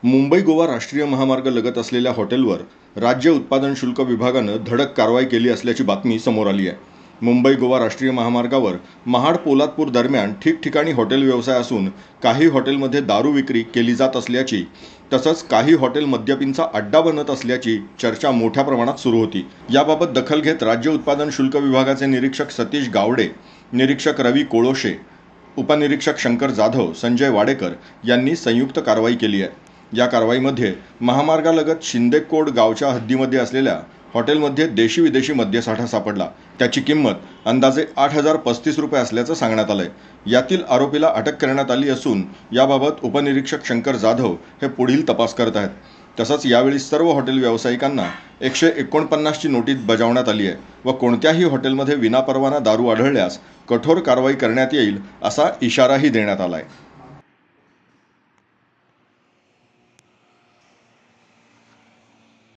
मुंबई गोवा राष्ट्रीय महामार्ग लगत असलेल्या हॉटेलवर राज्य उत्पादन शुल्क विभागानं धडक कारवाई केली असल्याची बातमी समोर आली आहे. मुंबई गोवा राष्ट्रीय महामार्गावर महाड पोलादपूर दरम्यान ठिकठिकाणी हॉटेल व्यवसाय असून काही हॉटेलमध्ये दारू विक्री केली जात असल्याची तसंच काही हॉटेल मद्यपींचा अड्डा बनत असल्याची चर्चा मोठ्या प्रमाणात सुरू होती. याबाबत दखल घेत राज्य उत्पादन शुल्क विभागाचे निरीक्षक सतीश गावडे, निरीक्षक रवी कोळोशे, उपनिरीक्षक शंकर जाधव, संजय वाडेकर यांनी संयुक्त कारवाई केली आहे. या कारवाईमध्ये महामार्गालगत शिंदेकोड गावच्या हद्दीमध्ये असलेल्या हॉटेलमध्ये देशी विदेशी मद्यसाठा सापडला. त्याची किंमत अंदाजे 8,035 रुपये असल्याचं सांगण्यात आलंय. यातील आरोपीला अटक करण्यात आली असून याबाबत उपनिरीक्षक शंकर जाधव हे पुढील तपास करत आहेत. तसंच यावेळी सर्व हॉटेल व्यावसायिकांना 149ची नोटीस बजावण्यात आली आहे व कोणत्याही हॉटेलमध्ये विनापरवाना दारू आढळल्यास कठोर कारवाई करण्यात येईल असा इशाराही देण्यात आला आहे.